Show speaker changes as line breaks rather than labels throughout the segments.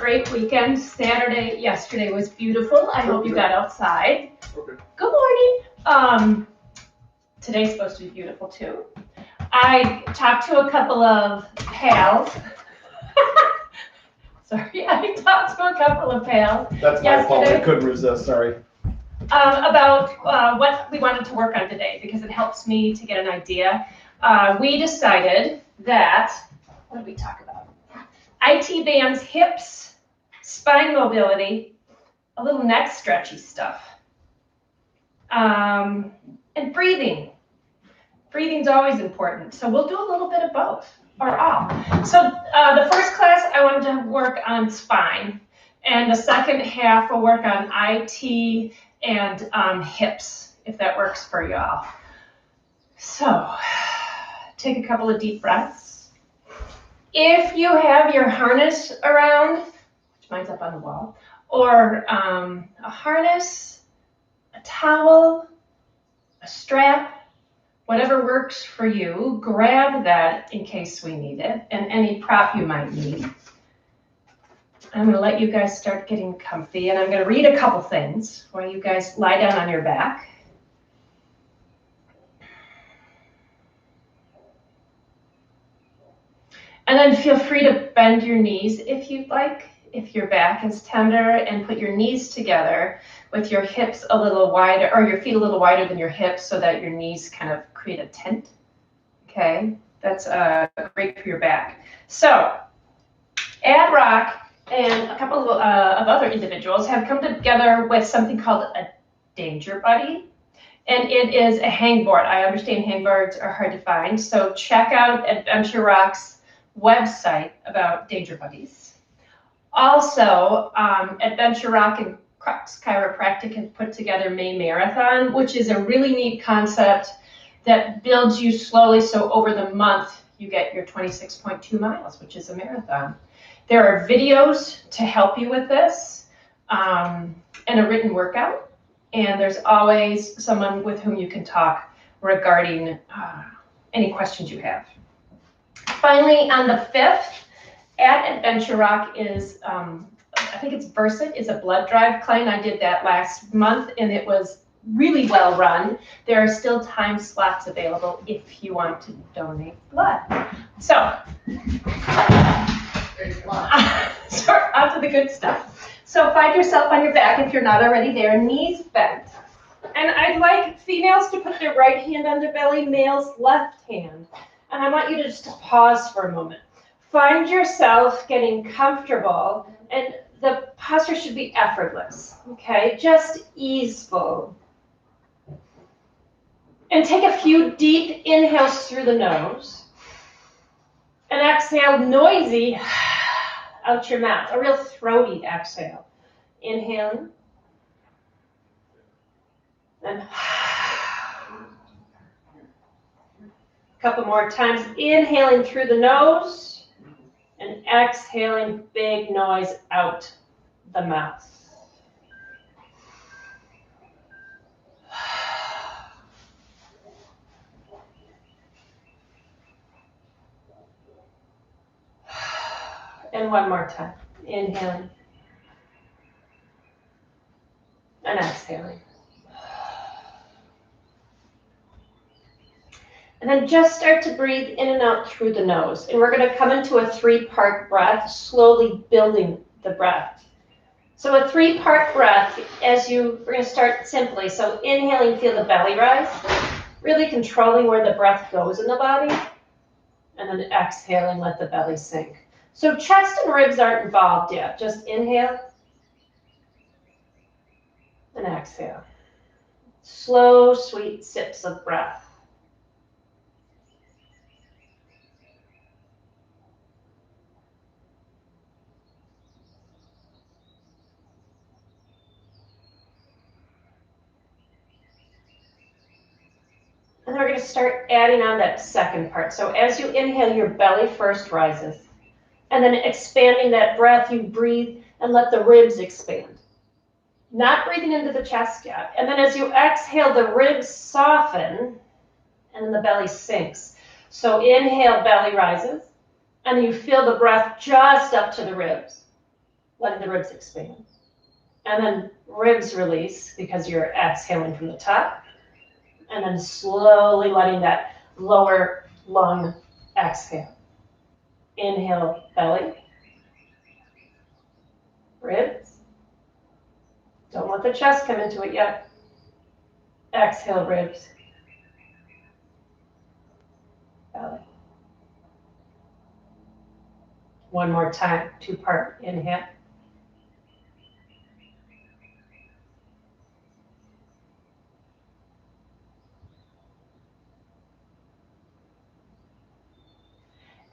great weekend. Yesterday was beautiful. I hope you got outside.
Okay.
Good morning. Today's supposed to be beautiful too. I talked to a couple of pals. Sorry, I talked to a couple of pals.
That's my fault. I couldn't resist. Sorry.
About what we wanted to work on today because it helps me to get an idea. We decided that, what did we talk about? IT bands, hips, spine mobility, a little neck stretchy stuff, and breathing. Breathing's always important, so we'll do a little bit of both, or all. So the first class, I wanted to work on spine, and the second half will work on IT and hips, if that works for y'all. So, take a couple of deep breaths. If you have your harness around, which mine's up on the wall, or a harness, a towel, a strap, whatever works for you, grab that in case we need it, and any prop you might need. I'm going to let you guys start getting comfy, and I'm going to read a couple things while you guys lie down on your back. And then feel free to bend your knees if you'd like, if your back is tender, and put your knees together with your hips a little wider, or your feet a little wider than your hips so that your knees kind of create a tent. Okay, that's great for your back. So, Ad Rock and a couple of other individuals have come together with something called a Danger Buddy. And it is a hangboard. I understand hangboards are hard to find, so check out Adventure Rock's website about Danger Buddies. Also, Adventure Rock and Crux Chiropractic have put together May Marathon, which is a really neat concept that builds you slowly, so over the month you get your 26.2 miles, which is a marathon. There are videos to help you with this, and a written workout, and there's always someone with whom you can talk regarding any questions you have. Finally, on the 5th, at Adventure Rock is, I think it's Versant, is a blood drive. Clay and I did that last month, and it was really well run. There are still time slots available if you want to donate blood. So, on to the good stuff. So find yourself on your back if you're not already there, knees bent. And I'd like females to put their right hand on their belly, males left hand. And I want you to just pause for a moment. Find yourself getting comfortable, and the posture should be effortless, okay? Just easeful. And take a few deep inhales through the nose. And exhale noisy out your mouth, a real throaty exhale. Inhaling. And a couple more times, inhaling through the nose and exhaling big noise out the mouth. And one more time, inhaling and exhaling. And then just start to breathe in and out through the nose. And we're going to come into a 3-part breath, slowly building the breath. So a 3-part breath, we're going to start simply. So inhaling, feel the belly rise, really controlling where the breath goes in the body. And then exhaling, let the belly sink. So chest and ribs aren't involved yet. Just inhale and exhale. Slow, sweet sips of breath. And then we're going to start adding on that second part. So as you inhale, your belly first rises. And then expanding that breath, you breathe and let the ribs expand. Not breathing into the chest yet. And then as you exhale, the ribs soften and then the belly sinks. So inhale, belly rises. And you feel the breath just up to the ribs.
letting the ribs expand. And then ribs release because you're exhaling from the top. And then slowly letting that lower lung exhale. Inhale, belly. Ribs. Don't let the chest come into it yet. Exhale, ribs. Belly. One more time, 2-part inhale.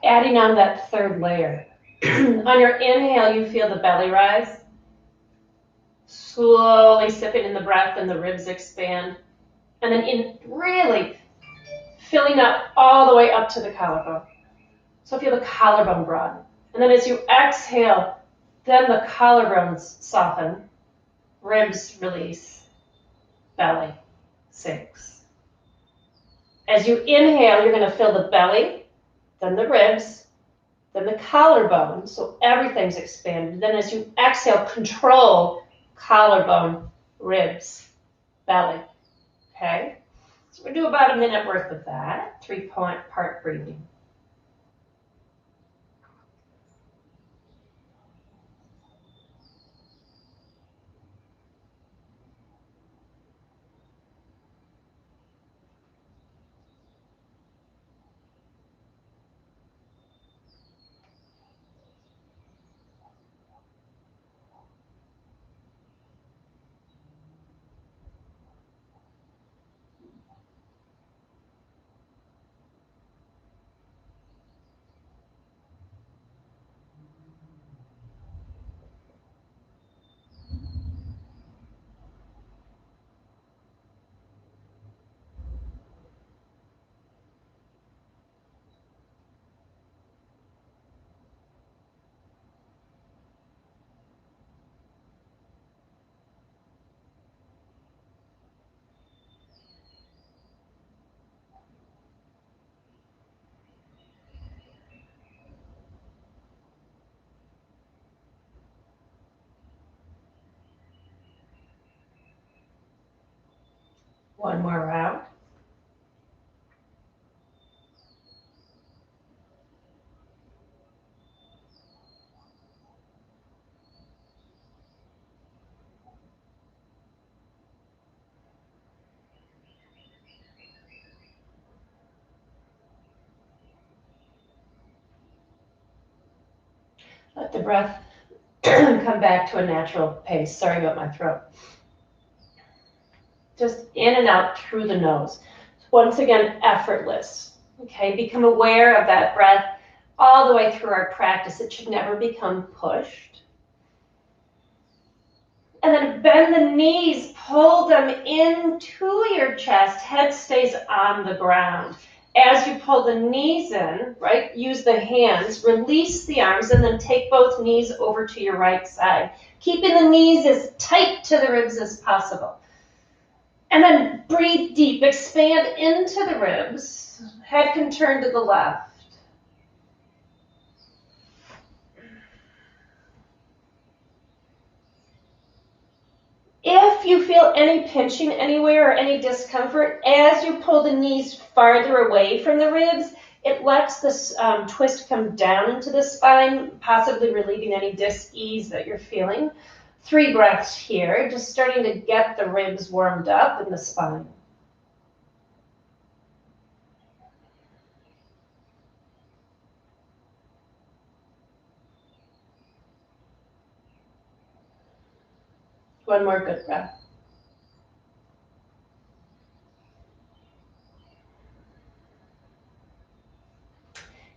Adding on that third layer. On your inhale, you feel the belly rise. Slowly sipping in the breath and the ribs expand. And then really filling up all the way up to the collarbone. So feel the collarbone broaden. And then as you exhale, then the collarbones soften. Ribs release. Belly sinks. As you inhale, you're going to fill the belly, then the ribs, then the collarbone, so everything's expanded. Then as you exhale, control collarbone, ribs, belly. Okay? So we'll do about a minute worth of that, 3-part breathing. One more round. Let the breath come back to a natural pace. Sorry about my throat. Just in and out through the nose. Once again, effortless. Okay, become aware of that breath all the way through our practice. It should never become pushed. And then bend the knees, pull them into your chest. Head stays on the ground. As you pull the knees in, right, use the hands, release the arms, and then take both knees over to your right side. Keeping the knees as tight to the ribs as possible. And then breathe deep, expand into the ribs. Head can turn to the left. If you feel any pinching anywhere or any discomfort, as you pull the knees farther away from the ribs, it lets this twist come down into the spine, possibly relieving any dis-ease that you're feeling. 3 breaths here, just starting to get the ribs warmed up in the spine. One more good breath.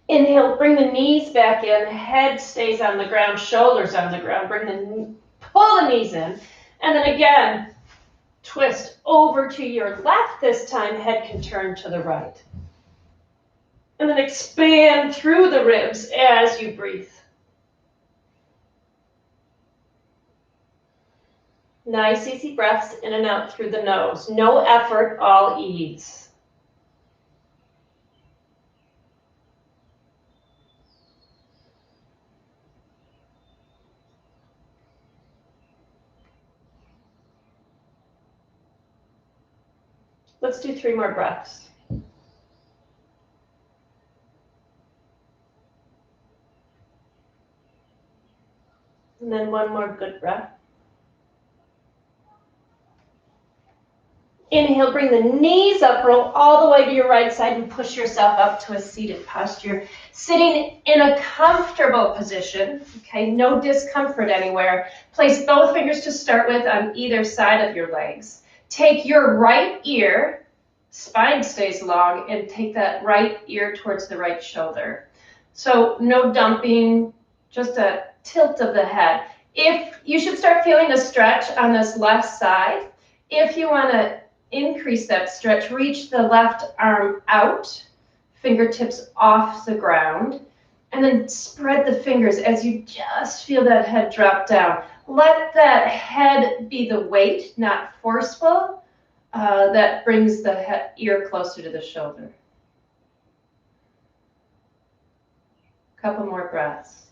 Inhale, bring the knees back in, head stays on the ground, shoulders on the ground. Pull the knees in, and then again, twist over to your left this time, head can turn to the right. And then expand through the ribs as you breathe. Nice, easy breaths in and out through the nose. No effort, all ease. Let's do 3 more breaths. And then 1 more good breath. Inhale, bring the knees up, roll all the way to your right side and push yourself up to a seated posture. Sitting in a comfortable position, okay, no discomfort anywhere. Place both fingers to start with on either side of your legs. Take your right ear, spine stays long, and take that right ear towards the right shoulder. So no dumping, just a tilt of the head. If you should start feeling a stretch on this left side, if you want to increase that stretch, reach the left arm out, fingertips off the ground, and then spread the fingers as you just feel that head drop down. Let that head be the weight, not forceful. That brings the ear closer to the shoulder. Couple more breaths.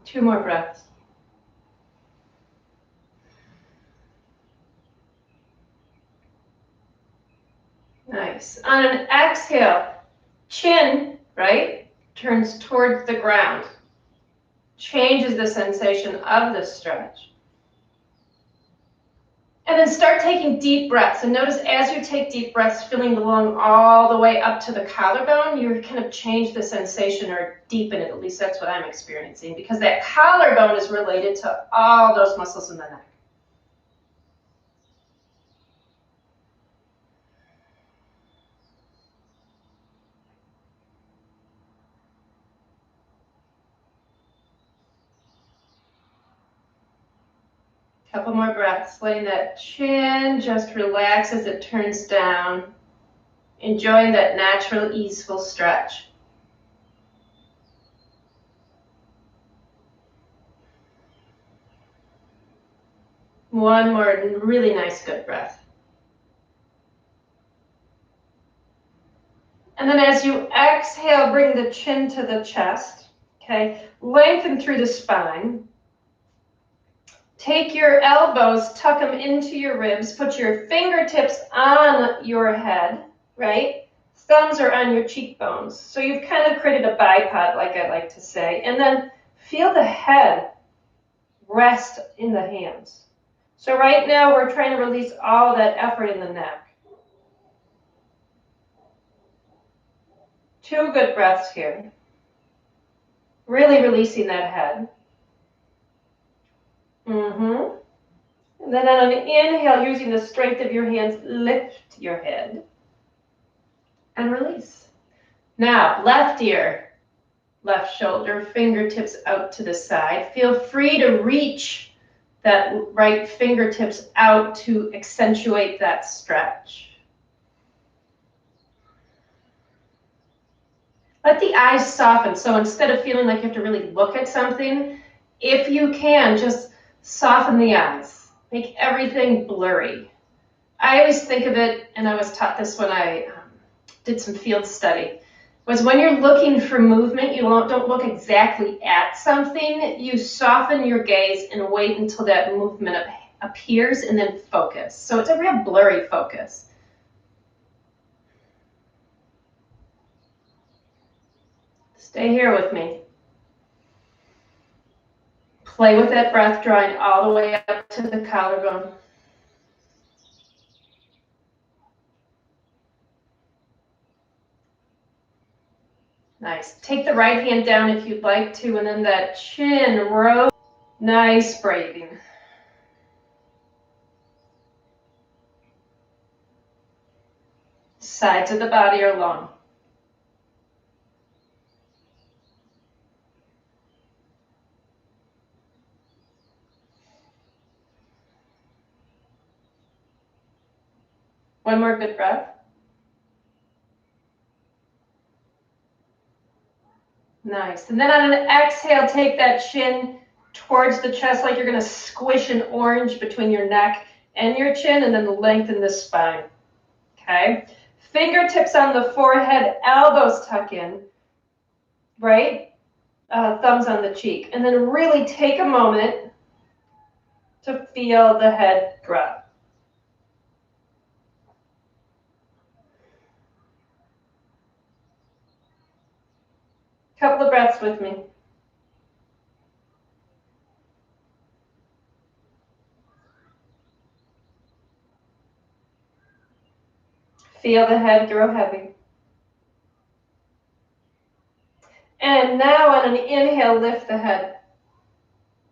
Two more breaths. Nice. On an exhale, chin, right, turns towards the ground. Changes the sensation of the stretch. And then start taking deep breaths. And notice as you take deep breaths, feeling the lung all the way up to the collarbone, you kind of change the sensation or deepen it. At least that's what I'm experiencing, because that collarbone is related to all those muscles in the neck. Couple more breaths, letting that chin just relax as it turns down. Enjoying that natural, easeful stretch. One more really nice, good breath. And then as you exhale, bring the chin to the chest, okay? Lengthen through the spine. Take your elbows, tuck them into your ribs, put your fingertips on your head, right? Thumbs are on your cheekbones. So you've kind of created a bipod, like I like to say. And then feel the head rest in the hands. So right now we're trying to release all that effort in the neck. 2 good breaths here. Really releasing that head. And then on an inhale, using the strength of your hands, lift your head and release. Now, left ear, left shoulder, fingertips out to the side. Feel free to reach that right fingertips out to accentuate that stretch. Let the eyes soften. So instead of feeling like you have to really look at something, if you can, just soften the eyes. Make everything blurry. I always think of it, and I was taught this when I did some field study, was when you're looking for movement, you don't look exactly at something. You soften your gaze and wait until that movement appears and then focus. So it's a real blurry focus. Stay here with me. Play with that breath, drawing all the way up to the collarbone. Nice. Take the right hand down if you'd like to, and then that chin roll. Nice breathing. Sides of the body are long. One more good breath. Nice. And then on an exhale, take that chin towards the chest like you're going to squish an orange between your neck and your chin, and then lengthen the spine. Okay? Fingertips on the forehead, elbows tuck in.
right? Thumbs on the cheek. And then really take a moment to feel the head drop. Couple of breaths with me. Feel the head grow heavy. And now on an inhale, lift the head.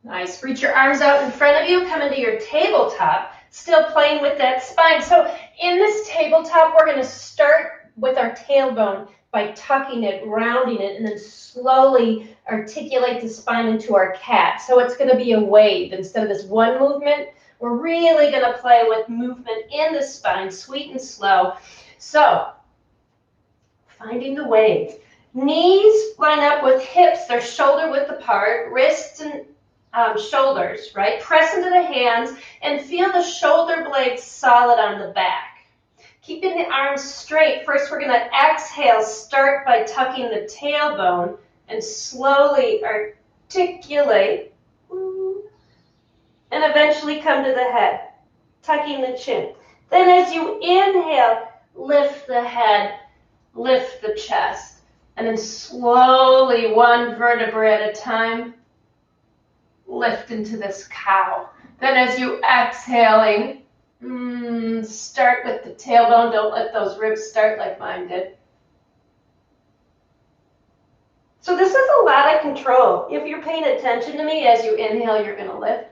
Nice. Reach your arms out in front of you. Come into your tabletop. Still playing with that spine. So in this tabletop, we're going to start with our tailbone by tucking it, rounding it, and then slowly articulate the spine into our cat. So it's going to be a wave. Instead of this one movement, we're really going to play with movement in the spine, sweet and slow. So finding the wave. Knees line up with hips. They're shoulder width apart. Wrists and shoulders, right? Press into the hands and feel the shoulder blades solid on the back. Keeping the arms straight. First, we're going to exhale. Start by tucking the tailbone and slowly articulate and eventually come to the head, tucking the chin. Then as you inhale, lift the head, lift the chest. And then slowly, one vertebra at a time, lift into this cow. Then as you exhaling, start with the tailbone. Don't let those ribs start like mine did. So this is a lot of control. If you're paying attention to me, as you inhale, you're going to lift.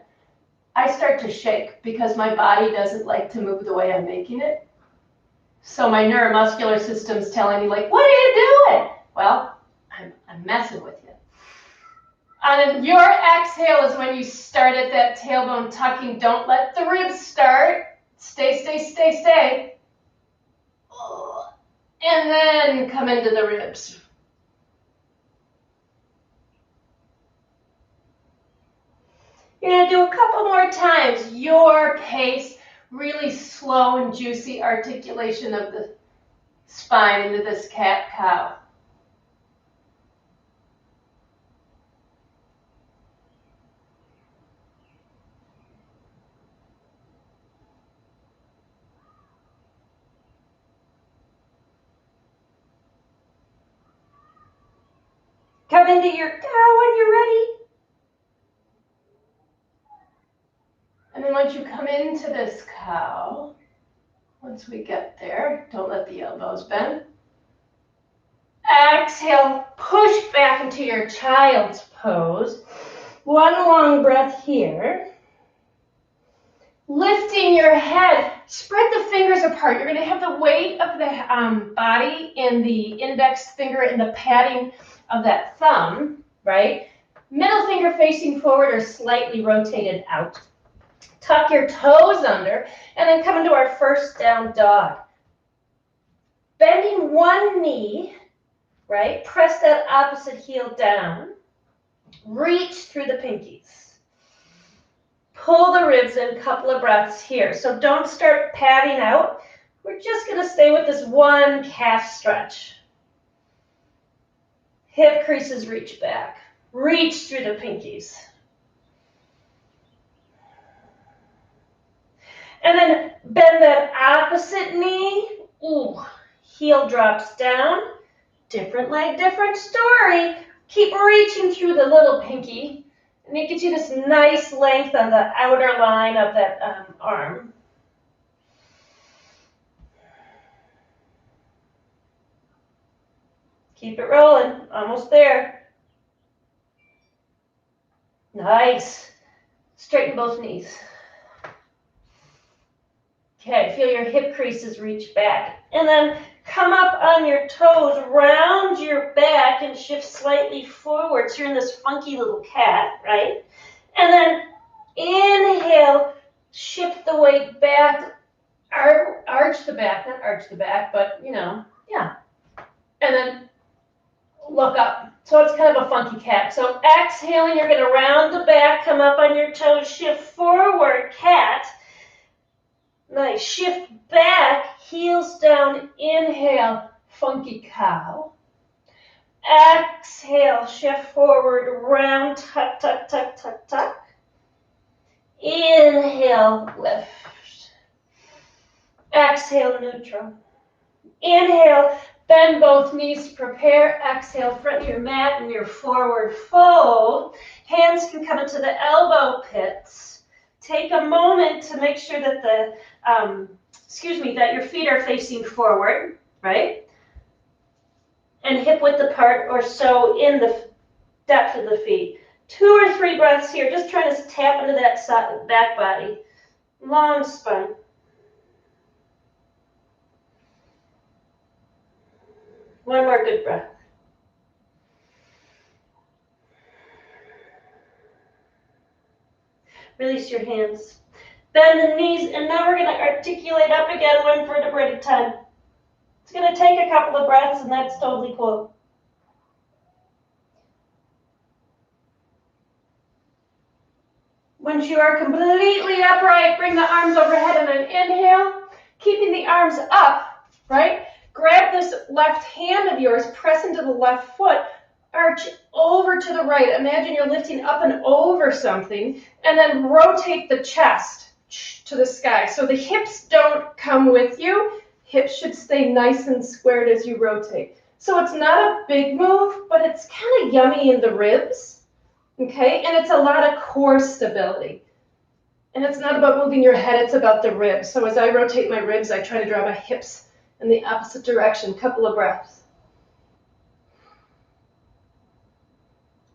I start to shake because my body doesn't like to move the way I'm making it. So my neuromuscular system's telling me, like, what are you doing? Well, I'm messing with you. And your exhale is when you start at that tailbone tucking. Don't let the ribs start. Stay, stay, stay, stay. And then come into the ribs. You're going to do a couple more times. Your pace, really slow and juicy articulation of the spine into this cat-cow. Come into your cow when you're ready. And then once you come into this cow, once we get there, don't let the elbows bend. Exhale, push back into your child's pose. One long breath here. Lifting your head, spread the fingers apart. You're going to have the weight of the body in the index finger and the padding of that thumb, right? Middle finger facing forward or slightly rotated out. Tuck your toes under and then come into our first down dog. Bending one knee, right? Press that opposite heel down. Reach through the pinkies. Pull the ribs in, a couple of breaths here. So don't start padding out. We're just going to stay with this one calf stretch. Hip creases reach back. Reach through the pinkies. And then bend that opposite knee. Ooh, heel drops down. Different leg, different story. Keep reaching through the little pinky. And it gives you this nice length on the outer line of that arm. Keep it rolling. Almost there. Nice. Straighten both knees. Okay, feel your hip creases reach back. And then come up on your toes, round your back and shift slightly forward. So you're in this funky little cat, right? And then inhale, shift the weight back, arch the back, not arch the back, but yeah. And then look up. So it's kind of a funky cat. So exhaling, you're going to round the back, come up on your toes, shift forward, cat. Nice. Shift back, heels down, inhale, funky cow.
Exhale, shift forward, round, tuck, tuck, tuck, tuck, tuck. Inhale, lift. Exhale, neutral. Inhale, bend both knees, prepare. Exhale, front of your mat and your forward fold. Hands can come into the elbow pits. Take a moment to make sure that that your feet are facing forward, right? And hip width apart or so in the depth of the feet. 2 or 3 breaths here, just trying to tap into that back body. Long spine. One more good breath. Release your hands. Bend the knees, and now we're going to articulate up again, one vertebra at a time. It's going to take a couple of breaths, and that's totally cool. Once you are completely upright, bring the arms overhead and an inhale. Keeping the arms up, right? Grab this left hand of yours, press into the left foot, arch over to the right. Imagine you're lifting up and over something, and then rotate the chest to the sky. So the hips don't come with you. Hips should stay nice and squared as you rotate. So it's not a big move, but it's kind of yummy in the ribs, okay? And it's a lot of core stability. And it's not about moving your head, it's about the ribs. So as I rotate my ribs, I try to draw my hips in the opposite direction. Couple of breaths.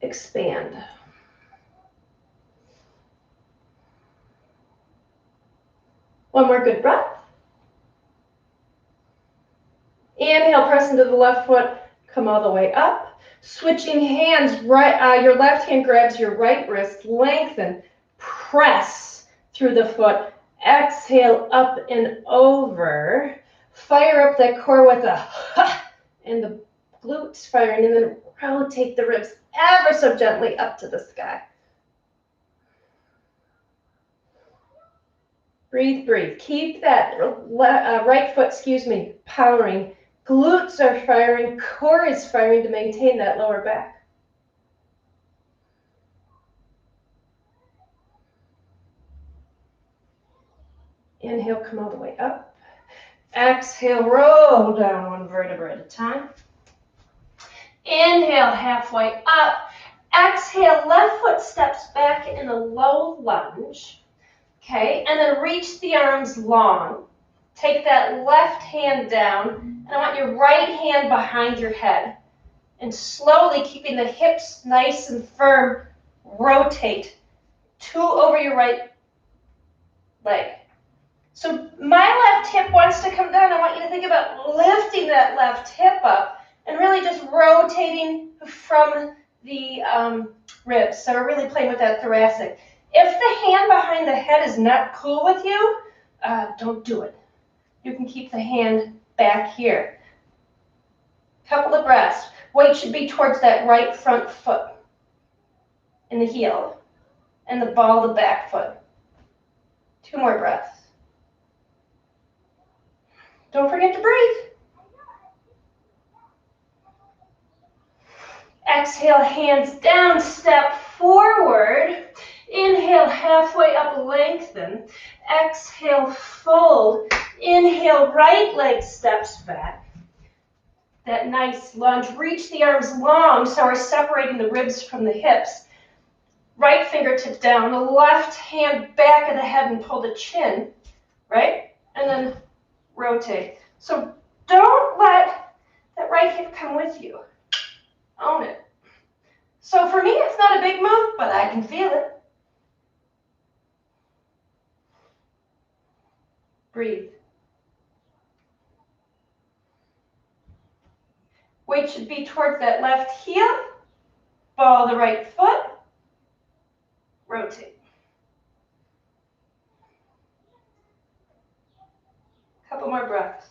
Expand. One more good breath. Inhale, press into the left foot, come all the way up. Switching hands, right. Your left hand grabs your right wrist, lengthen, press through the foot. Exhale, up and over. Fire up that core with a ha, and the glutes firing, and then rotate the ribs ever so gently up to the sky. Breathe, breathe. Keep that right foot, powering. Glutes are firing, core is firing to maintain that lower back. Inhale, come all the way up. Exhale, roll down one vertebra at a time. Inhale, halfway up. Exhale, left foot steps back in a low lunge. Okay, and then reach the arms long. Take that left hand down, and I want your right hand behind your head. And slowly, keeping the hips nice and firm, rotate 2 over your right leg. So my left hip wants to come down. I want you to think about lifting that left hip up and really just rotating from the ribs. So we're really playing with that thoracic. If the hand behind the head is not cool with you, don't do it. You can keep the hand back here. Couple of breaths. Weight should be towards that right front foot in the heel and the ball of the back foot. 2 more breaths. Don't forget to breathe. Exhale, hands down, step forward. Inhale, halfway up, lengthen. Exhale, fold. Inhale, right leg steps back. That nice lunge. Reach the arms long, so we're separating the ribs from the hips. Right fingertip down, the left hand back of the head and pull the chin, right? And then rotate. So don't let that right hip come with you. Own it. So for me, it's not a big move, but I can feel it. Breathe. Weight should be towards that left heel. Ball the right foot. Rotate. Couple more breaths.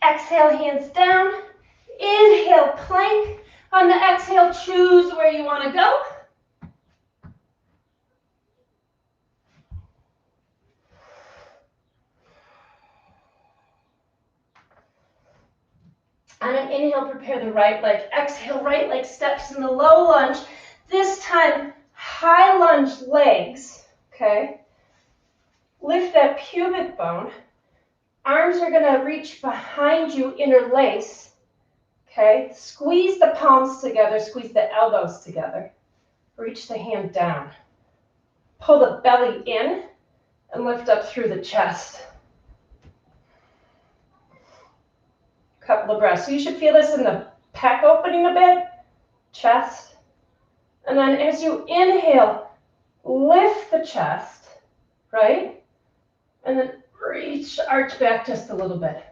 Exhale, hands down. Inhale, plank. On the exhale, choose where you want to go.
On an inhale, prepare the right leg. Exhale, right leg steps in the low lunge. This time, high lunge legs, okay? Lift that pubic bone. Arms are gonna reach behind you, interlace, okay? Squeeze the palms together, squeeze the elbows together. Reach the hand down. Pull the belly in and lift up through the chest. Couple of breaths. So you should feel this in the pec opening a bit, chest. And then as you inhale, lift the chest, right? And then reach, arch back just a little bit.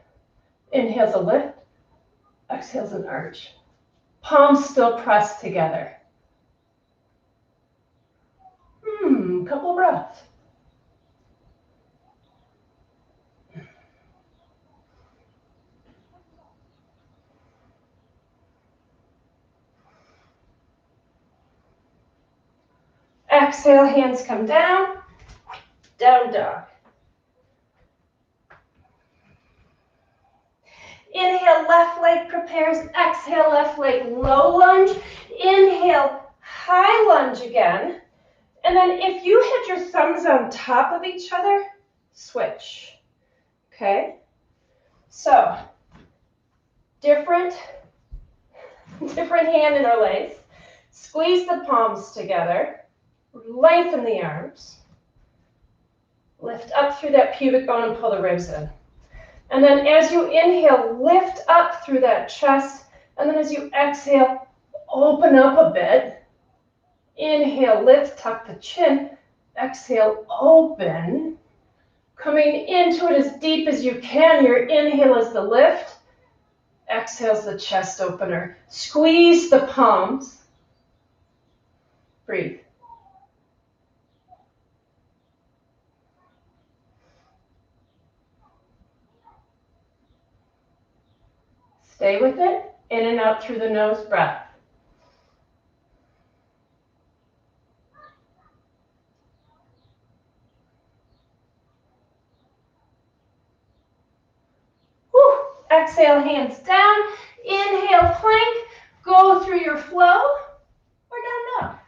Inhale's a lift, exhale's an arch. Palms still pressed together. Couple of breaths. Exhale, hands come down, down dog. Inhale, left leg prepares. Exhale, left leg low lunge. Inhale, high lunge again. And then if you had your thumbs on top of each other, switch. Okay? So, different hand interlace. Squeeze the palms together. Lengthen the arms. Lift up through that pubic bone and pull the ribs in. And then as you inhale, lift up through that chest. And then as you exhale, open up a bit. Inhale, lift, tuck the chin. Exhale, open. Coming into it as deep as you can. Your inhale is the lift. Exhale's the chest opener. Squeeze the palms. Breathe. Stay with it. In and out through the nose, breath. Whew. Exhale, hands down. Inhale, plank. Go through your flow. Or down dog.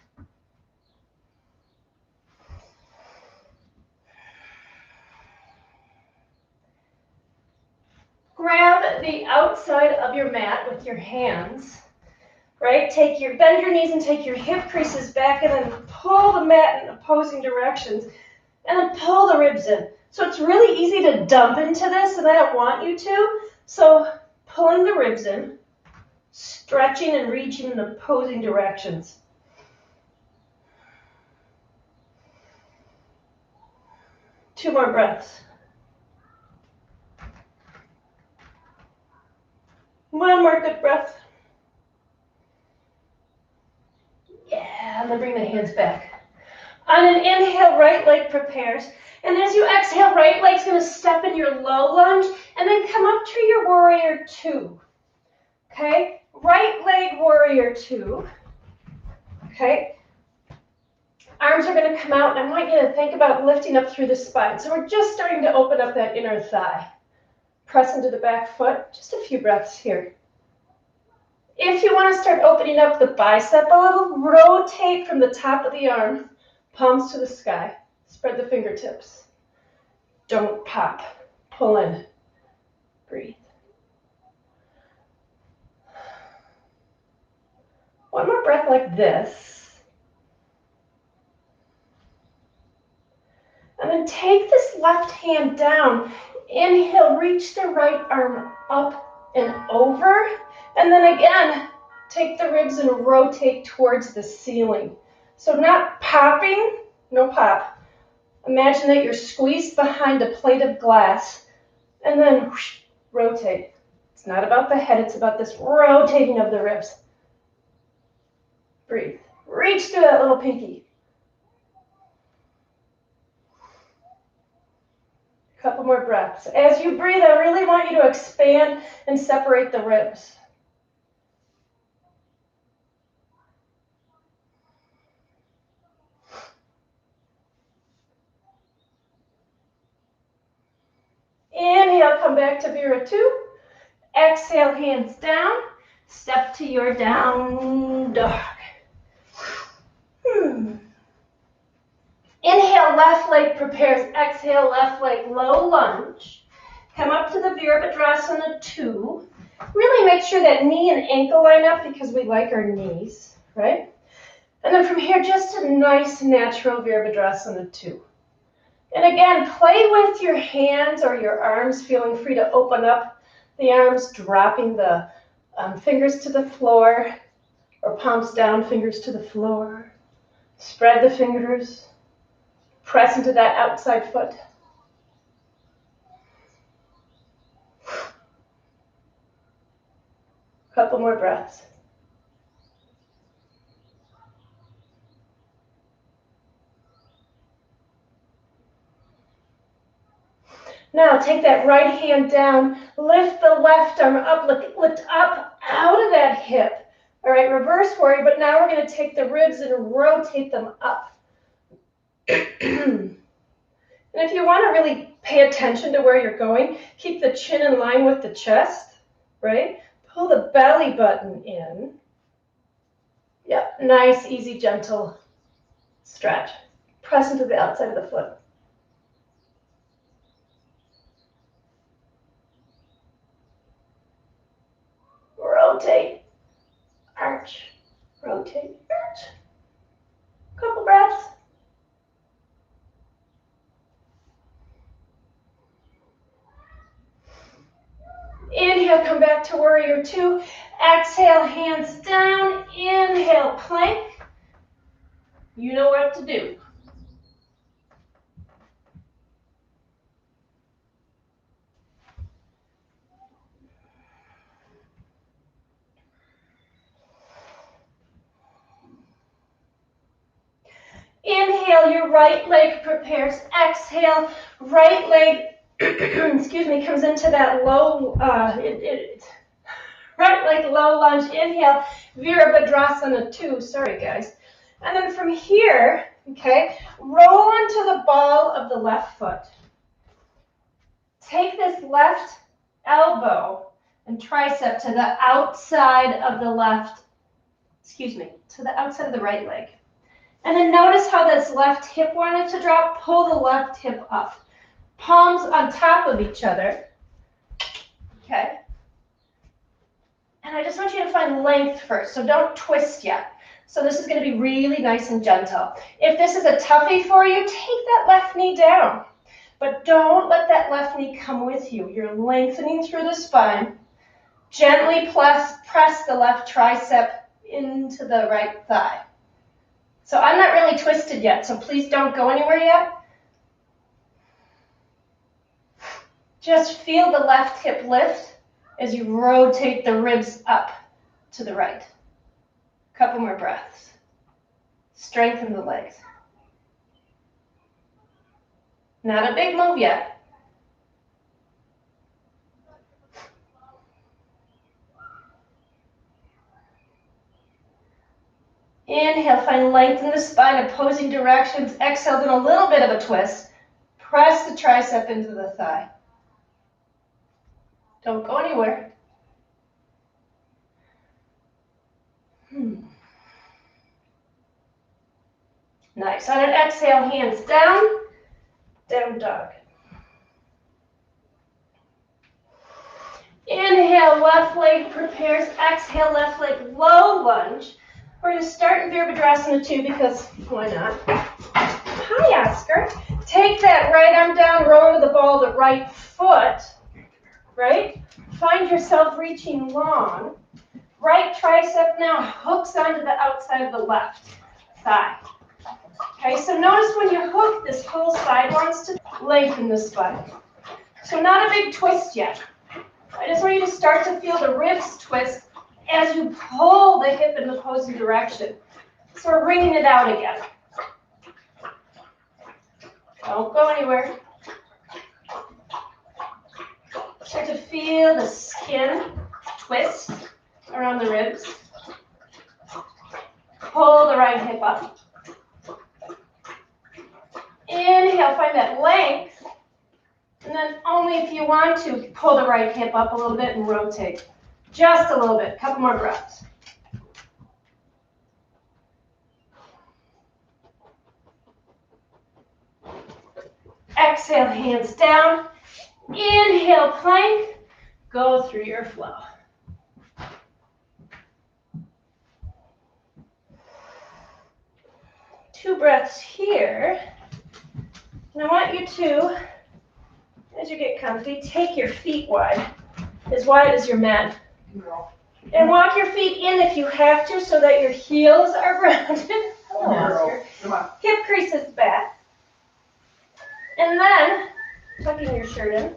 Grab the outside of your mat with your hands, right? Bend your knees and take your hip creases back and then pull the mat in opposing directions and then pull the ribs in. So it's really easy to dump into this and I don't want you to. So pulling the ribs in, stretching and reaching in opposing directions. Two more breaths. One more good breath. Yeah, and then bring the hands back. On an inhale, right leg prepares. And as you exhale, right leg's going to step in your low lunge and then come up to your warrior two. Okay? Right leg warrior two. Okay? Arms are going to come out, and I want you to think about lifting up through the spine. So we're just starting to open up that inner thigh. Press into the back foot. Just a few breaths here. If you want to start opening up the bicep a little, rotate from the top of the arm, palms to the sky. Spread the fingertips. Don't pop. Pull in. Breathe. One more breath like this. And then take this left hand down. Inhale, reach the right arm up and over. And then again, take the ribs and rotate towards the ceiling. So not popping, no pop. Imagine that you're squeezed behind a plate of glass and then whoosh, rotate. It's not about the head, it's about this rotating of the ribs. Breathe. Reach through that little pinky. Couple more breaths. As you breathe, I really want you to expand and separate the ribs. Inhale, come back to Virya 2. Exhale, hands down. Step to your down dog. Inhale, left leg prepares. Exhale, left leg, low lunge. Come up to the Virabhadrasana 2. Really make sure that knee and ankle line up because we like our knees, right? And then from here, just a nice natural Virabhadrasana 2. And again, play with your hands or your arms, feeling free to open up the arms, dropping the fingers to the floor, or palms down, fingers to the floor. Spread the fingers. Press into that outside foot. Couple more breaths. Now take that right hand down, lift the left arm up, lift up out of that hip. All right, reverse warrior, but now we're going to take the ribs and rotate them up. And if you want to really pay attention to where you're going, keep the chin in line with the chest, right? Pull the belly button in. Yep, nice, easy, gentle stretch. Press into the outside of the foot. Rotate, arch, rotate, arch. Couple breaths. Inhale, come back to warrior 2. Exhale, hands down. Inhale, plank. You know what to do. Inhale, your right leg prepares. Exhale, right leg, excuse me, comes into that low, right leg low lunge. Inhale, Virabhadrasana 2. Sorry, guys. And then from here, okay, roll onto the ball of the left foot. Take this left elbow and tricep to the outside of the left, to the outside of the right leg. And then notice how this left hip wanted to drop. Pull the left hip up. Palms on top of each other. Okay. And I just want you to find length first, so don't twist yet. So this is going to be really nice and gentle. If this is a toughie for you, take that left knee down. But don't let that left knee come with you. You're lengthening through the spine. Gently press the left tricep into the right thigh. So I'm not really twisted yet, so please don't go anywhere yet. Just feel the left hip lift as you rotate the ribs up to the right. Couple more breaths. Strengthen the legs. Not a big move yet. Inhale, find length in the spine, opposing directions. Exhale, then a little bit of a twist. Press the tricep into the thigh. Don't go anywhere. Nice. On an exhale, hands down, down dog. Inhale, left leg prepares. Exhale, left leg, low lunge. We're going to start in Virabhadrasana 2 because why not? Hi, Oscar. Take that right arm down, roll over the ball, the right foot, right? Find yourself reaching long. Right tricep now hooks onto the outside of the left thigh. Okay, so notice when you hook, this whole side wants to lengthen the spine. So not a big twist yet. I just want you to start to feel the ribs twist as you pull the hip in the opposing direction. So we're bringing it out again. Don't go anywhere. Start to feel the skin twist around the ribs. Pull the right hip up. Inhale, find that length. And then only if you want to, pull the right hip up a little bit and rotate. Just a little bit, couple more breaths. Exhale, hands down. Inhale, plank. Go through your flow. Two breaths here. And I want you to, as you get comfy, take your feet wide as your mat. And walk your feet in if you have to so that your heels are grounded.
Come on.
Hip creases back. And then, tucking your shirt in,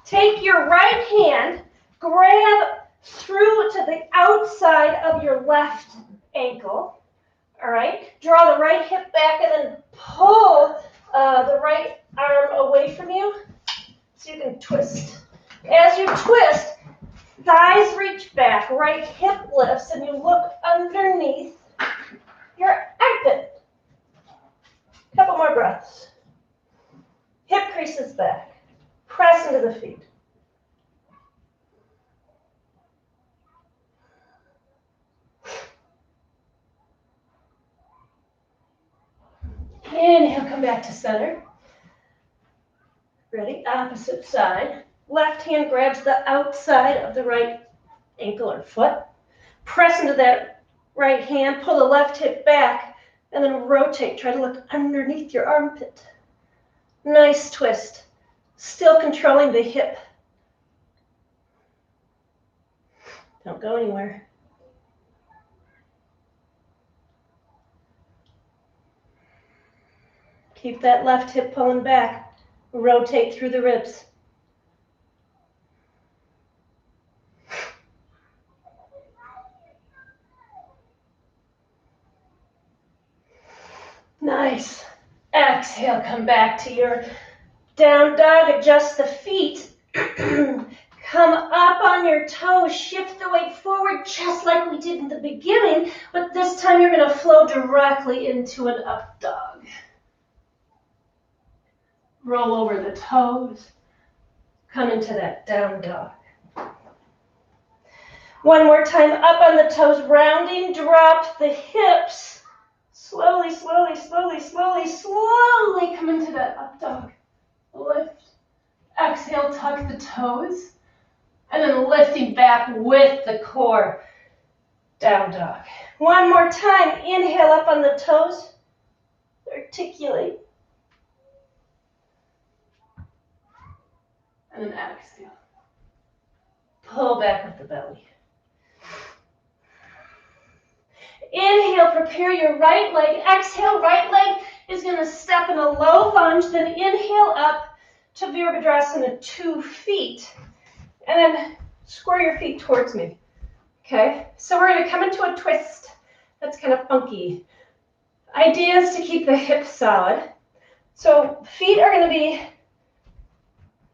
take your right hand, grab through to the outside of your left ankle. All right? Draw the right hip back and then pull the right arm away from you so you can twist. As you twist, thighs reach back, right hip lifts, and you look underneath your armpit. Couple more breaths. Hip creases back. Press into the feet. Inhale, come back to center. Ready? Opposite side. Left hand grabs the outside of the right ankle or foot. Press into that right hand, pull the left hip back, and then rotate. Try to look underneath your armpit. Nice twist. Still controlling the hip. Don't go anywhere. Keep that left hip pulling back. Rotate through the ribs. Nice. Exhale, come back to your down dog. Adjust the feet. Come up on your toes. Shift the weight forward just like we did in the beginning, but this time you're going to flow directly into an up dog. Roll over the toes. Come into that down dog. One more time, up on the toes, rounding, drop the hips. Slowly, slowly, slowly, slowly, slowly come into that up dog. Lift. Exhale, tuck the toes. And then lifting back with the core. Down dog. One more time, inhale up on the toes. Articulate. And then exhale. Pull back with the belly. Inhale, prepare your right leg. Exhale, right leg is going to step in a low lunge. Then inhale up to Virabhadrasana, 2 feet. And then square your feet towards me. Okay? So we're going to come into a twist. That's kind of funky. Idea is to keep the hips solid. So feet are going to be,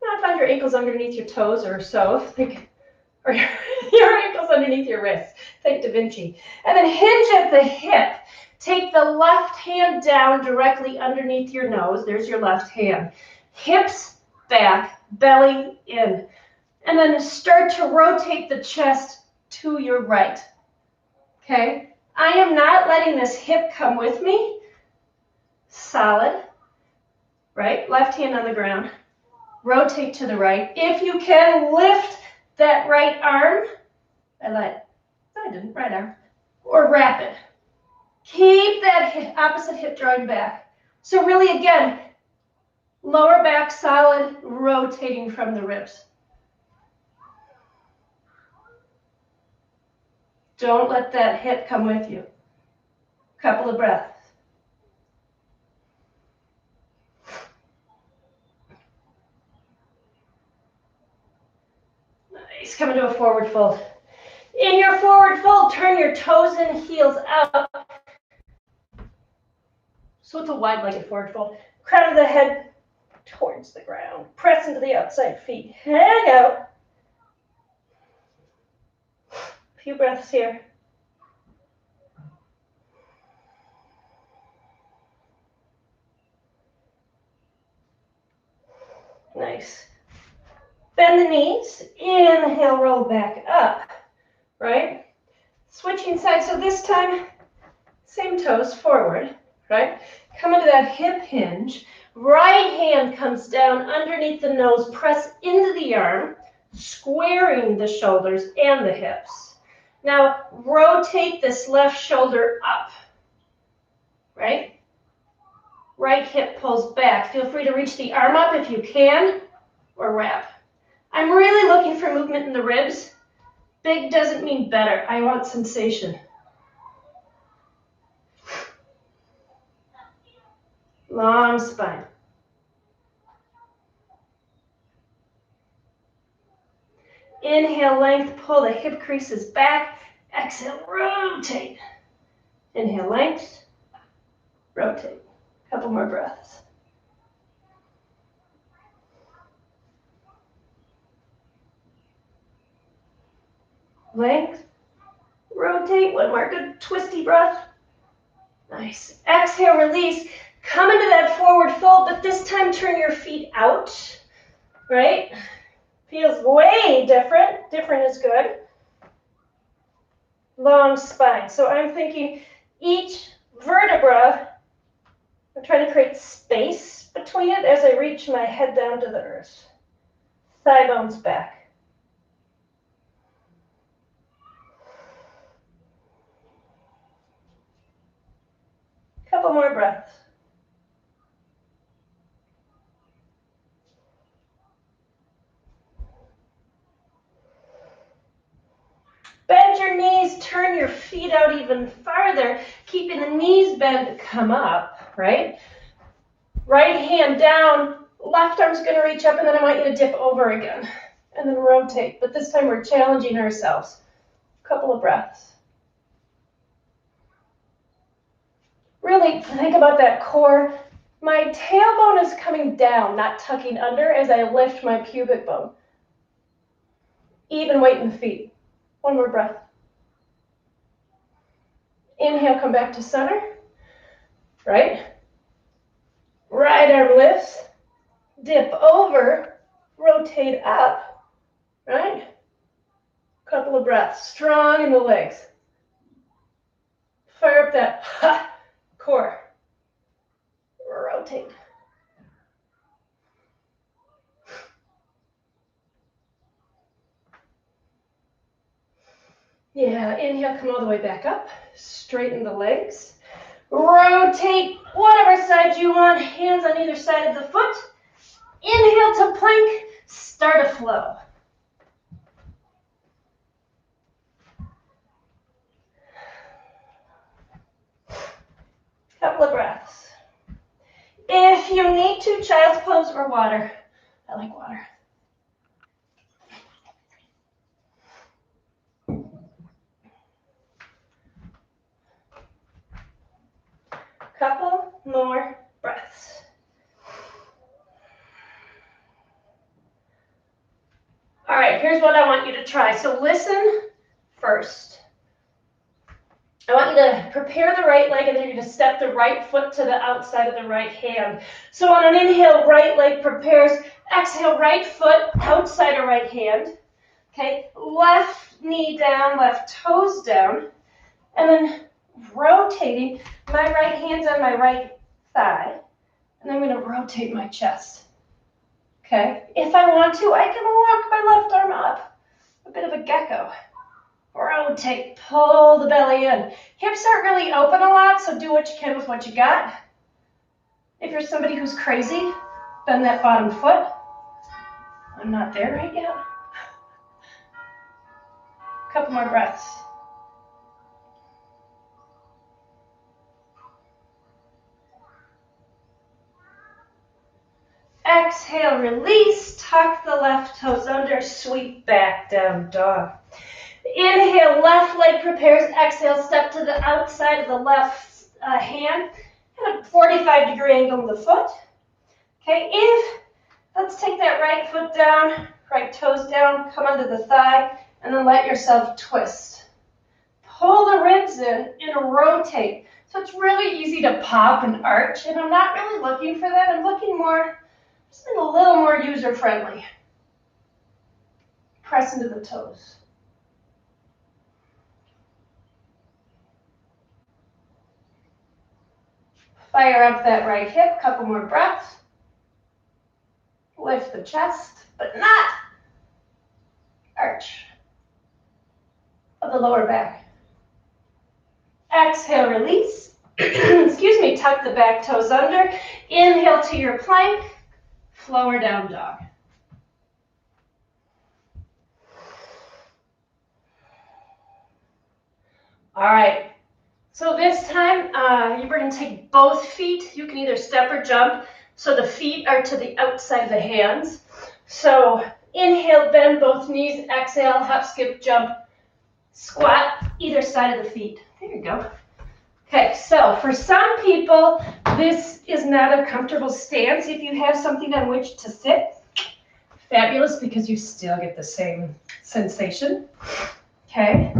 not find your ankles underneath your toes or so. Or your ankles underneath your wrists. Think Da Vinci. And then hinge at the hip. Take the left hand down directly underneath your nose. There's your left hand. Hips back, belly in. And then start to rotate the chest to your right. Okay? I am not letting this hip come with me. Solid. Right? Left hand on the ground. Rotate to the right. If you can, lift that right arm. I didn't, right arm. Or wrap it. Keep that opposite hip drawing back. So really, again, lower back solid, rotating from the ribs. Don't let that hip come with you. Couple of breaths. Nice. Come into a forward fold. In your forward fold, turn your toes and heels out. So it's a wide-legged forward fold. Crown of the head towards the ground. Press into the outside feet. Head out. A few breaths here. Nice. Bend the knees, inhale, roll back up, right? Switching sides, so this time, same toes forward, right? Come into that hip hinge. Right hand comes down underneath the nose, press into the arm, squaring the shoulders and the hips. Now, rotate this left shoulder up, right? Right hip pulls back. Feel free to reach the arm up if you can, or wrap. I'm really looking for movement in the ribs. Big doesn't mean better. I want sensation. Long spine. Inhale, length, pull the hip creases back. Exhale, rotate. Inhale, length, rotate. Couple more breaths. Length, rotate. One more good twisty breath. Nice. Exhale, release. Come into that forward fold, but this time turn your feet out, right? Feels way different. Different is good. Long spine. So I'm thinking each vertebra, I'm trying to create space between it as I reach my head down to the earth. Thigh bones back. Couple more breaths. Bend your knees, turn your feet out even farther, keeping the knees bent, come up, right? Right hand down, left arm's gonna reach up, and then I want you to dip over again, and then rotate, but this time we're challenging ourselves. Couple of breaths. Really think about that core. My tailbone is coming down, not tucking under as I lift my pubic bone. Even weight in the feet. One more breath. Inhale, come back to center. Right? Right arm lifts. Dip over. Rotate up. Right? Couple of breaths. Strong in the legs. Fire up that core. Rotate. Yeah, inhale, come all the way back up. Straighten the legs. Rotate whatever side you want. Hands on either side of the foot. Inhale to plank. Start a flow. Couple of breaths. If you need to, child's pose or water. I like water. Couple more breaths. All right, here's what I want you to try. So listen first. I want you to prepare the right leg, and then you're going to step the right foot to the outside of the right hand. So on an inhale, right leg prepares. Exhale, right foot outside of right hand. Okay, left knee down, left toes down. And then rotating, my right hand's on my right thigh. And I'm going to rotate my chest. Okay, if I want to, I can walk my left arm up. A bit of a gecko. Rotate, pull the belly in. Hips aren't really open a lot, so do what you can with what you got. If you're somebody who's crazy, bend that bottom foot. I'm not there right yet. Couple more breaths. Exhale, release, tuck the left toes under, sweep back, down dog. Inhale, left leg prepares. Exhale, step to the outside of the left hand and a 45-degree angle of the foot. Okay, let's take that right foot down, right toes down, come under the thigh, and then let yourself twist. Pull the ribs in and rotate. So it's really easy to pop and arch, and I'm not really looking for that. I'm looking more, something a little more user-friendly. Press into the toes. Fire up that right hip, couple more breaths. Lift the chest, but not arch of the lower back. Exhale, release. Excuse me, tuck the back toes under. Inhale to your plank, lower down dog. All right, so this time you're going to take both feet. You can either step or jump, so the feet are to the outside of the hands. So inhale, bend both knees. Exhale, hop, skip, jump, squat either side of the feet. There you go. Okay, so for some people, this is not a comfortable stance. If you have something on which to sit, fabulous, because you still get the same sensation. Okay.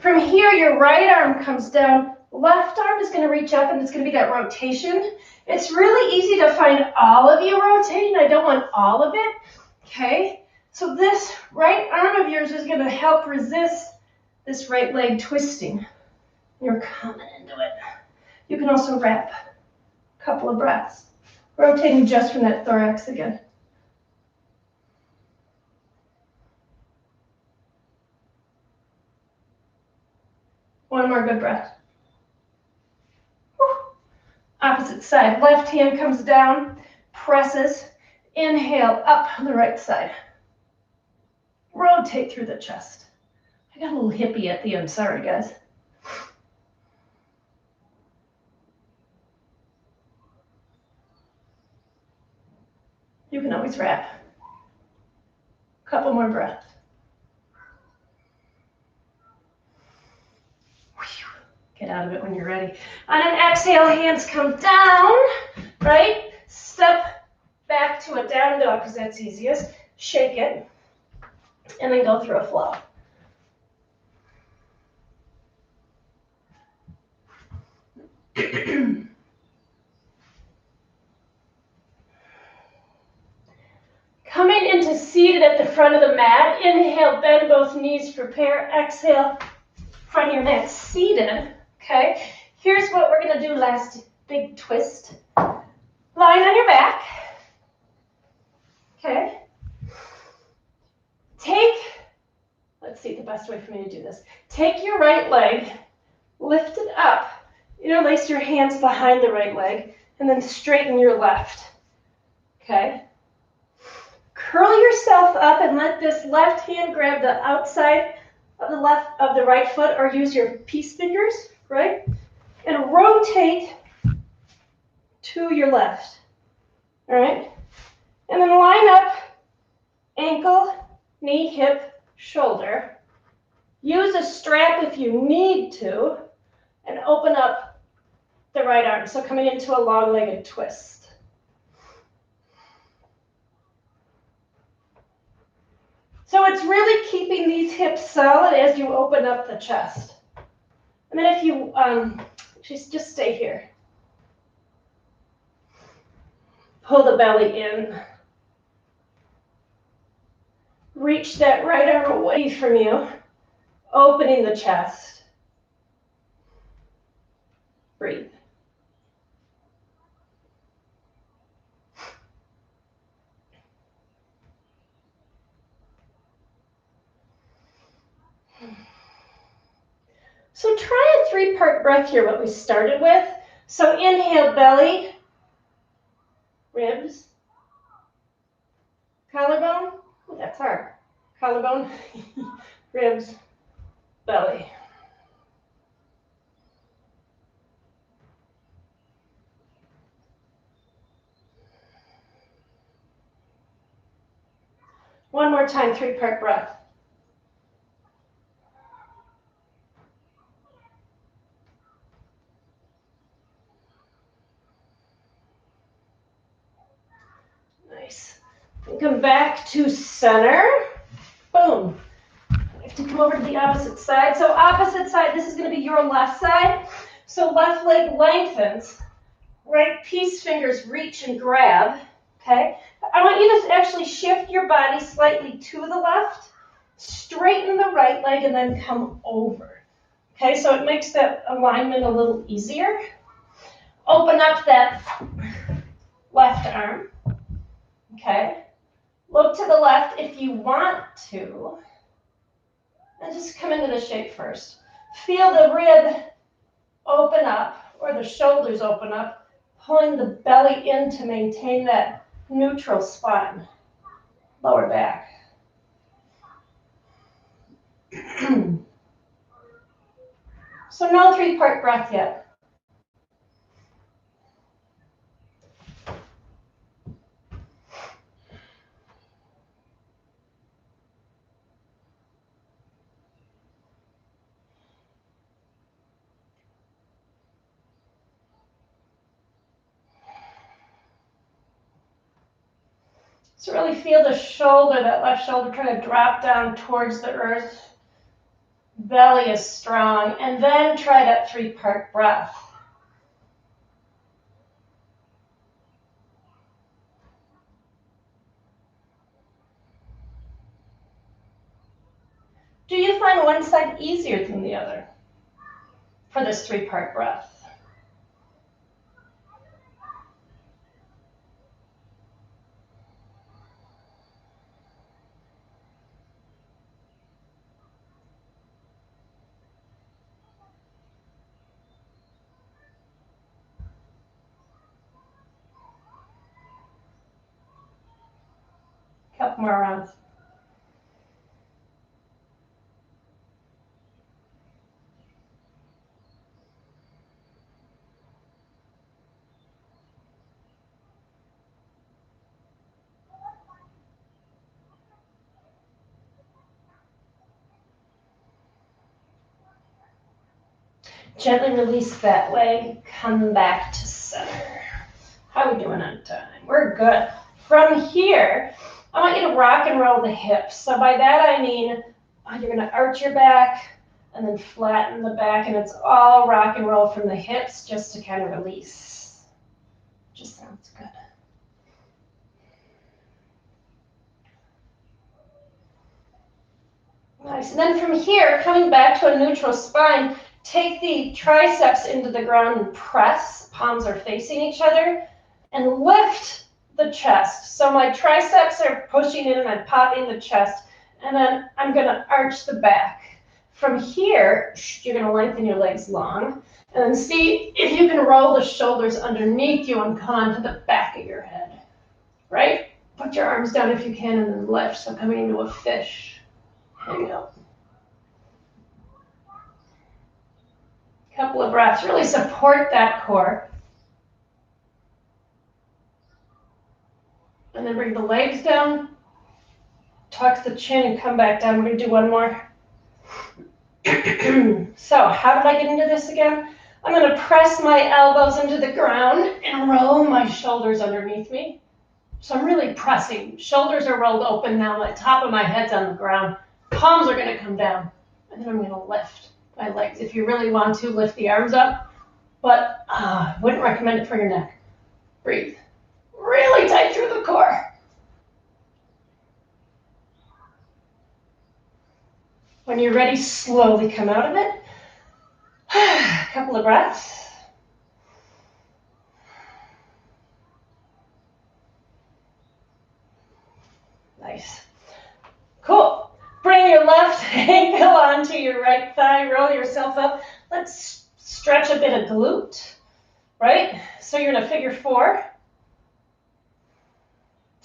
From here, your right arm comes down. Left arm is going to reach up, and it's going to be that rotation. It's really easy to find all of you rotating. I don't want all of it. Okay. So this right arm of yours is going to help resist this right leg twisting. You're coming into it. You can also wrap a couple of breaths, rotating just from that thorax again. One more good breath. Whew. Opposite side. Left hand comes down, presses. Inhale, up on the right side. Rotate through the chest. I got a little hippie at the end. Sorry, guys. You can always wrap. Couple more breaths. Get out of it when you're ready. On an exhale, hands come down, right? Step back to a down dog because that's easiest. Shake it, and then go through a flow. Coming into seated at the front of the mat. Inhale, bend both knees, prepare. Exhale, front of your mat, seated. Okay, here's what we're going to do last big twist. Lying on your back. Okay. Let's see the best way for me to do this. Take your right leg, lift it up, interlace your hands behind the right leg, and then straighten your left. Okay. Curl yourself up and let this left hand grab the outside of the right foot, or use your peace fingers, right? And rotate to your left. All right? And then line up ankle, knee, hip, shoulder. Use a strap if you need to, and open up the right arm. So coming into a long-legged twist. So it's really keeping these hips solid as you open up the chest. And then if you, just stay here. Pull the belly in. Reach that right arm away from you, opening the chest. Breathe. So try a 3-part breath here, what we started with. So inhale, belly, ribs, collarbone. Oh, that's hard. Collarbone, ribs, belly. One more time, 3-part breath. Nice. And come back to center. Boom. I have to come over to the opposite side. So opposite side, this is going to be your left side. So left leg lengthens. Right peace fingers reach and grab. Okay. I want you to actually shift your body slightly to the left
Straighten the right leg and then come over. Okay, so it makes that alignment a little easier. Open up that left arm. Okay, look to the left if you want to. And just come into the shape first. Feel the rib open up, or the shoulders open up, pulling the belly in to maintain that neutral spine. Lower back. So no 3-part breath yet. So really feel the shoulder, that left shoulder kind of drop down towards the earth. Belly is strong. And then try that 3-part breath. Do you find one side easier than the other for this 3-part breath? Couple more rounds. Gently release that leg, come back to center. How are we doing on time? We're good. From here, I want you to rock and roll the hips. So by that I mean you're going to arch your back and then flatten the back, and it's all rock and roll from the hips just to kind of release. Just sounds good. Nice. And then from here, coming back to a neutral spine, take the triceps into the ground and press. Palms are facing each other. And lift the chest. So my triceps are pushing in and I'm popping the chest. And then I'm going to arch the back. From here, you're going to lengthen your legs long. And then see if you can roll the shoulders underneath you and come onto the back of your head. Right? Put your arms down if you can and then lift. So coming into a fish. Hang out. Couple of breaths. Really support that core. And then bring the legs down. Tuck the chin and come back down. We're going to do one more. So how did I get into this again? I'm going to press my elbows into the ground and roll my shoulders underneath me. So I'm really pressing. Shoulders are rolled open now. The top of my head's on the ground. Palms are going to come down. And then I'm going to lift my legs. If you really want to, lift the arms up. But I wouldn't recommend it for your neck. Breathe. Really tight through the core. When you're ready, slowly come out of it. A couple of breaths. Nice. Cool. Bring your left ankle onto your right thigh. Roll yourself up. Let's stretch a bit of glute. Right? So you're in a figure 4.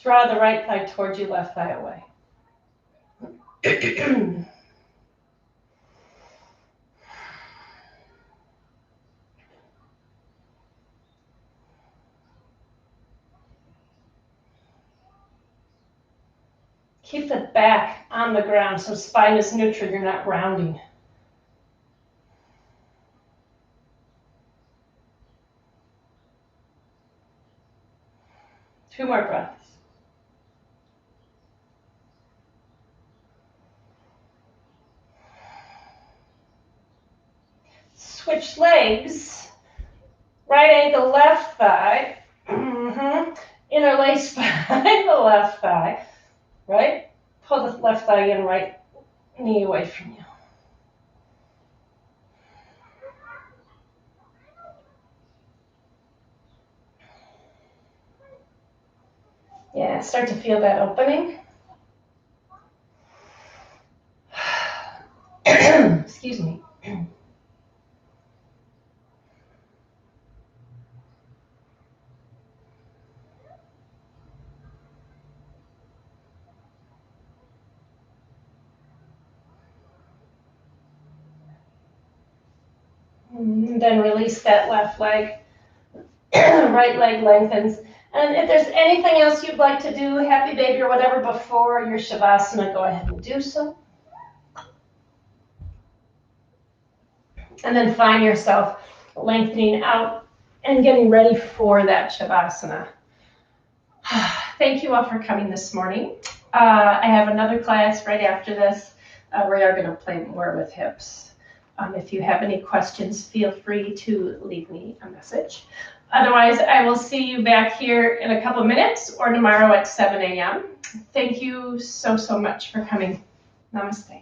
Draw the right thigh towards you, left thigh away. Keep the back on the ground so spine is neutral, you're not rounding. Two more breaths. Switch legs. Right ankle, left thigh. Interlace behind the left thigh. Right? Pull the left thigh in, right
knee away from you. Yeah, start to feel that opening. Excuse me. And then release that left leg. Right leg lengthens. And if there's anything else you'd like to do, happy baby or whatever, before your Shavasana, go ahead and do so. And then find yourself lengthening out and getting ready for that Shavasana. Thank you all for coming this morning. I have another class right after this. We are going to play more with hips. If you have any questions, feel free to leave me a message. Otherwise, I will see you back here in a couple minutes or tomorrow at 7 a.m. Thank you so much for coming. Namaste.